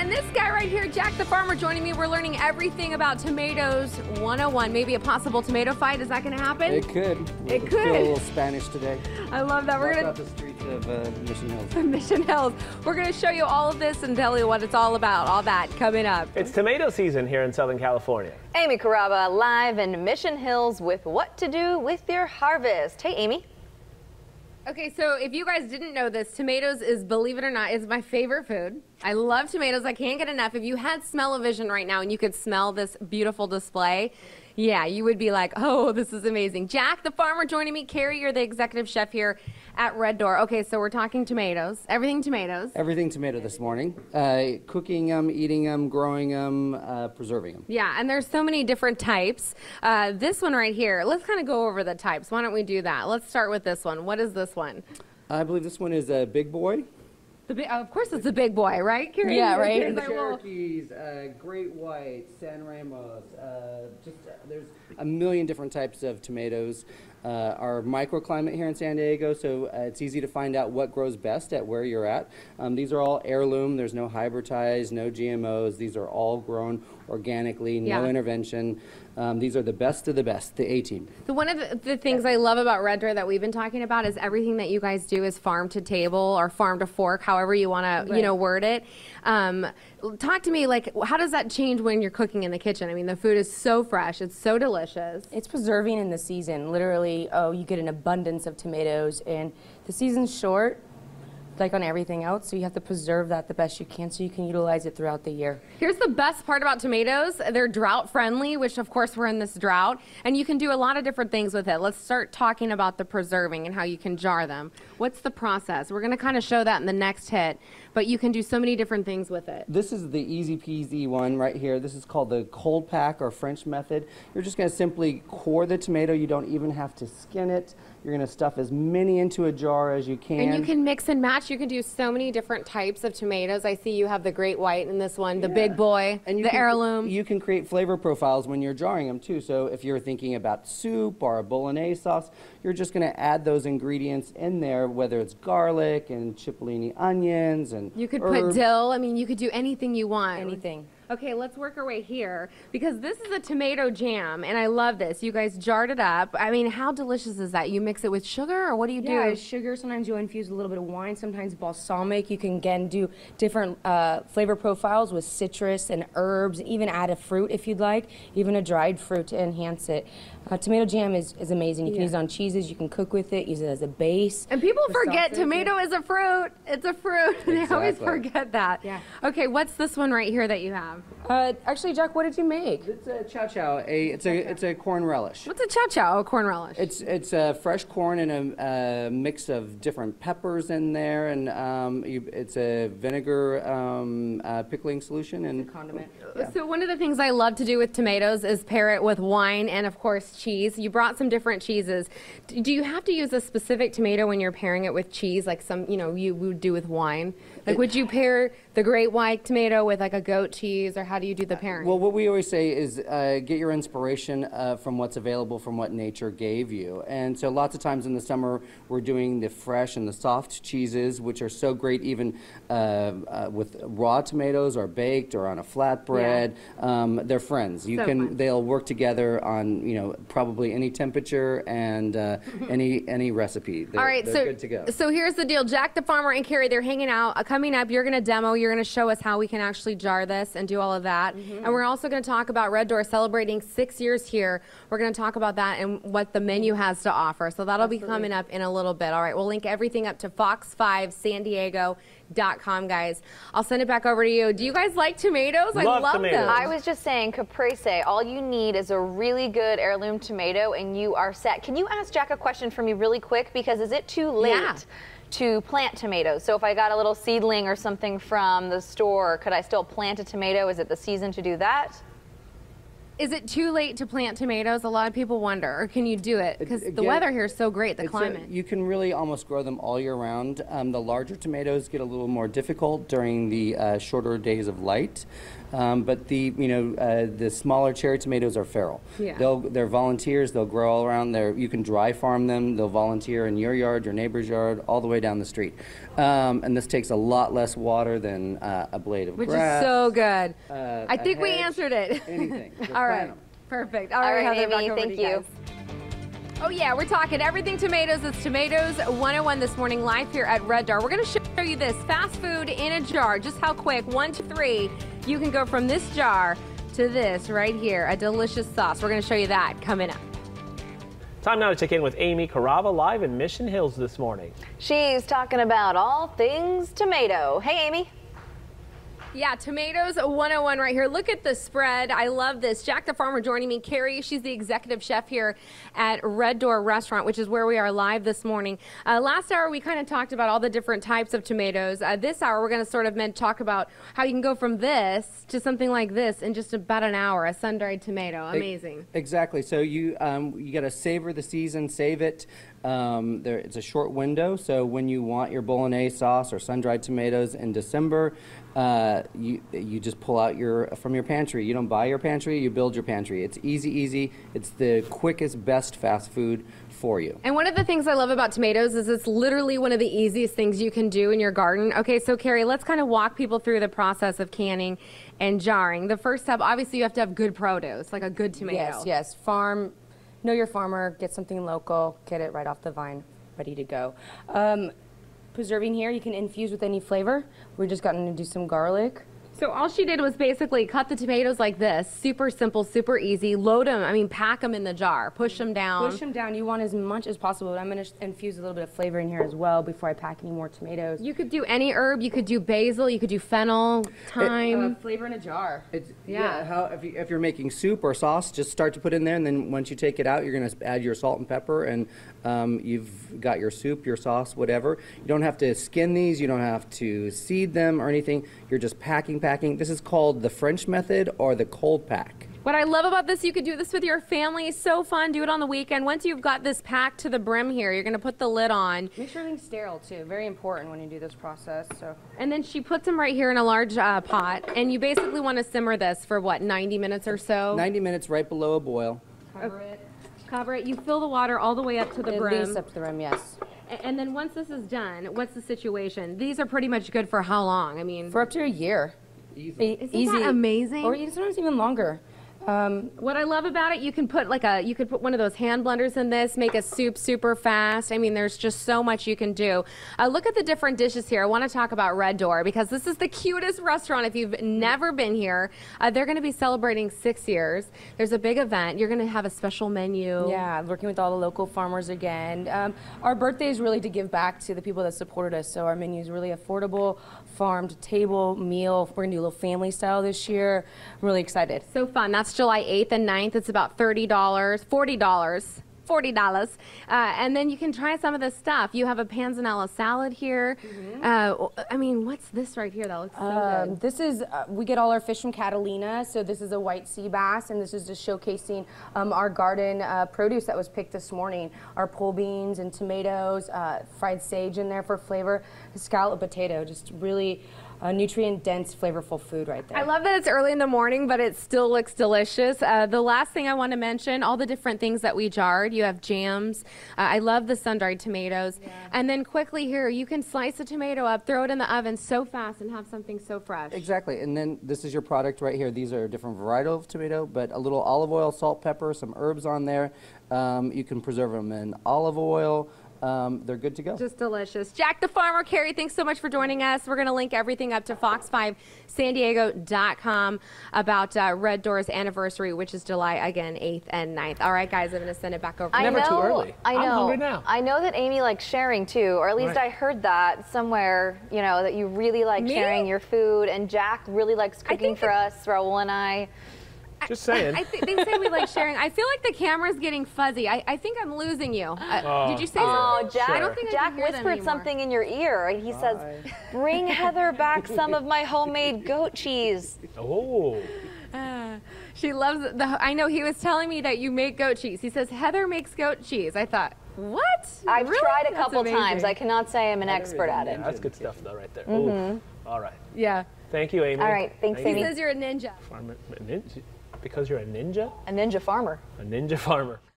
And this guy right here, Jack the Farmer, joining me. We're learning everything about tomatoes 101. Maybe a possible tomato fight. Is that going to happen? It could. It could. Feel a little Spanish today. I love that. We're going to the streets of Mission Hills. Mission Hills. We're going to show you all of this and tell you what it's all about. All that coming up. It's tomato season here in Southern California. Amy Carrabba live in Mission Hills with what to do with your harvest. Hey, Amy. Okay, so if you guys didn't know this, tomatoes is, believe it or not, is my favorite food. I love tomatoes. I can't get enough. If you had smell-o-vision right now and you could smell this beautiful display, yeah, you would be like, oh, this is amazing. Jack the Farmer joining me. Carrie, you're the executive chef here at Red Door. Okay, so we're talking tomatoes. Everything tomatoes. Everything tomato this morning. Cooking them, eating them, growing them, preserving them. Yeah, and there's so many different types. This one right here, let's kind of go over the types. Why don't we do that? Let's start with this one. What is this one? I believe this one is a big boy. Of course it's a big boy, right, Carrie? Yeah, right. And the Cherokees, Great White, San Ramos, there's a million different types of tomatoes. Our microclimate here in San Diego, so it's easy to find out what grows best at where you're at. These are all heirloom. There's no hybridized, no GMOs. These are all grown organically, no intervention. These are the best of the best, the A-team. So one of the things I love about Red Door that we've been talking about is everything that you guys do is farm to table or farm to fork, however you want to, word it. Talk to me, like, how does that change when you're cooking in the kitchen? I mean, the food is so fresh, it's so delicious. It's preserving in the season. Literally, you get an abundance of tomatoes, and the season's short, like on everything else, so you have to preserve that the best you can so you can utilize it throughout the year. Here's the best part about tomatoes. They're drought friendly, which of course we're in this drought, and you can do a lot of different things with it. Let's start talking about the preserving and how you can jar them. What's the process? We're going to kind of show that in the next hit, but you can do so many different things with it. This is the easy peasy one right here. This is called the cold pack or French method. You're just going to simply core the tomato. You don't even have to skin it. You're going to stuff as many into a jar as you can. And you can mix and match. You can do so many different types of tomatoes. I see you have the Great White in this one, the big boy, and the heirloom. You can create flavor profiles when you're jarring them too. So if you're thinking about soup or a bolognese sauce, you're just going to add those ingredients in there, whether it's garlic and cipollini onions and you could put dill. I mean, you could do anything you want. Anything. Okay, let's work our way here because this is a tomato jam, and I love this. You guys jarred it up. I mean, how delicious is that? You mix it with sugar, or what do you do? Yeah, sugar. Sometimes you'll infuse a little bit of wine. Sometimes balsamic. You can, again, do different flavor profiles with citrus and herbs, even add a fruit if you'd like, even a dried fruit to enhance it. Tomato jam is amazing. You can use it on cheeses. You can cook with it, use it as a base. And people forget tomato is a fruit. It's a fruit. Exactly. They always forget that. Yeah. Okay, what's this one right here that you have? Actually, Jack, what did you make? It's a chow chow. It's a corn relish. What's a chow chow? A corn relish. It's fresh corn and a mix of different peppers in there, and it's a vinegar pickling solution and condiment. Yeah. So one of the things I love to do with tomatoes is pair it with wine and of course cheese. You brought some different cheeses. Do you have to use a specific tomato when you're pairing it with cheese, like some you would do with wine? Like would you pair the Great White tomato with like a goat cheese, or how do you do the pairing? Well, what we always say is get your inspiration from what's available, from what nature gave you. And so lots of times in the summer we're doing the fresh and the soft cheeses, which are so great even with raw tomatoes or baked or on a flatbread. They're friends. They'll work together on probably any temperature and any recipe. All right, they're good to go. So here's the deal. Jack the Farmer and Carrie, they're hanging out. Coming up, you're going to demo. You're going to show us how we can actually jar this and do all of that. And we're also going to talk about Red Door celebrating 6 years here. We're going to talk about that and what the menu has to offer. So that'll be coming up in a little bit. All right, we'll link everything up to fox5sandiego.com, guys. I'll send it back over to you. Do you guys like tomatoes? I love tomatoes. them. I was just saying, caprese, all you need is a really good heirloom tomato and you are set. Can you ask Jack a question for me really quick? Because is it too late to plant tomatoes? So if I got a little seedling or something from the store, could I still plant a tomato? Is it the season to do that? Is it too late to plant tomatoes? A lot of people wonder. Or can you do it? Because the weather here is so great, the climate. You can really almost grow them all year round. The larger tomatoes get a little more difficult during the shorter days of light. But the smaller cherry tomatoes are feral. Yeah. They're volunteers. They'll grow all around there. You can dry farm them. They'll volunteer in your yard, your neighbor's yard, all the way down the street. And this takes a lot less water than a blade of Which grass. is so good. A I think we hedge, answered it. Anything. Just All right. plant 'em. Perfect. All right, Heather, Amy, back over thank to you. guys. Oh yeah, we're talking everything tomatoes. It's Tomatoes 101 this morning, live here at Red Door. We're going to show you this fast food in a jar. Just how quick, 1, 2, 3, you can go from this jar to this right here, a delicious sauce. We're going to show you that coming up. Time now to check in with Amy Carava live in Mission Hills this morning. She's talking about all things tomato. Hey, Amy. Yeah, Tomatoes 101 right here. Look at the spread. I love this. Jack the Farmer joining me. Carrie, she's the executive chef here at Red Door Restaurant, which is where we are live this morning. Last hour, we kind of talked about all the different types of tomatoes. This hour, we're going to sort of talk about how you can go from this to something like this in just about an hour, a sun-dried tomato. Amazing. Exactly. So you got to savor the season, save it. It's a short window, so when you want your bolognese sauce or sun-dried tomatoes in December, you just pull out from your pantry. You don't buy your pantry, you build your pantry. It's easy. It's the quickest, best fast food for you. And one of the things I love about tomatoes is it's literally one of the easiest things you can do in your garden. Okay, so Carrie, let's kind of walk people through the process of canning and jarring. The first step, obviously, you have to have good produce, like a good tomato. Yes. Know your farmer, get something local, get it right off the vine, ready to go. Preserving here, you can infuse with any flavor. We're just going to do some garlic. So all she did was basically cut the tomatoes like this. Super simple, super easy. Load them, pack them in the jar. Push them down. Push them down. You want as much as possible. But I'm going to infuse a little bit of flavor in here as well before I pack any more tomatoes. You could do any herb. You could do basil. You could do fennel, thyme. Flavor in a jar. If you're making soup or sauce, just start to put in there, and then once you take it out, you're going to add your salt and pepper, and you've got your soup, your sauce, whatever. You don't have to skin these. You don't have to seed them or anything. You're just packing. This is called the French method or the cold pack. What I love about this, you could do this with your family. So fun. Do it on the weekend. Once you've got this packed to the brim here, you're going to put the lid on. Make sure everything's sterile, too. Very important when you do this process. And then she puts them right here in a large pot. And you basically want to simmer this for, 90 minutes or so? 90 minutes right below a boil. Cover it. You fill the water all the way up to the brim. At least up to the rim, yes. And then once this is done, what's the situation? These are pretty much good for how long? For up to a year. Isn't that amazing? Or sometimes even longer. What I love about it, you can put one of those hand blenders in this, make a soup super fast. There's just so much you can do. Look at the different dishes here. I want to talk about Red Door because this is the cutest restaurant. If you've never been here, they're going to be celebrating 6 years. There's a big event. You're going to have a special menu. Yeah, working with all the local farmers again. Our birthday is really to give back to the people that supported us. So our menu is really affordable, farm to table meal. We're going to do a little family style this year. I'm really excited. So fun. That's July 8th and 9th. It's about $40. And then you can try some of this stuff. You have a Panzanella Salad here. What's this right here? That looks so good. This is, we get all our fish from Catalina, so this is a white sea bass, and this is just showcasing our garden produce that was picked this morning. Our pole beans and tomatoes, fried sage in there for flavor, scalloped potato, just really nutrient-dense, flavorful food right there. I love that it's early in the morning, but it still looks delicious. The last thing I want to mention, all the different things that we jarred. You have jams. I love the sun-dried tomatoes. Yeah. And then quickly here, you can slice a tomato up, throw it in the oven so fast, and have something so fresh. Exactly. And then this is your product right here. These are a different variety of tomato, but a little olive oil, salt, pepper, some herbs on there. You can preserve them in olive oil. They're good to go. Just delicious. Jack the Farmer, Carrie, thanks so much for joining us. We're going to link everything up to fox5sandiego.com about Red Door's anniversary, which is July, again, 8th and 9th. All right, guys, I'm going to send it back over. Never too early. I know. I'm hungry now. I know that Amy likes sharing, too, or at least I heard that somewhere, that you really like sharing your food, and Jack really likes cooking for us, Raul and I. Just saying. They say we like sharing. I feel like the camera's getting fuzzy. I think I'm losing you. Did you say something? Oh, Jack, I don't think Jack whispered something in your ear, and he says, bring Heather back some of my homemade goat cheese. Oh. She loves I know he was telling me that you make goat cheese. He says, Heather makes goat cheese. I thought, what? I've tried a That's couple amazing. times. I cannot say I'm an expert at it. That's good stuff, though, right there. Mm-hmm. All right. Yeah. Thank you, Amy. All right, thanks, Thank He Amy. says you're a ninja. Farmer, because you're a ninja? A ninja farmer. A ninja farmer.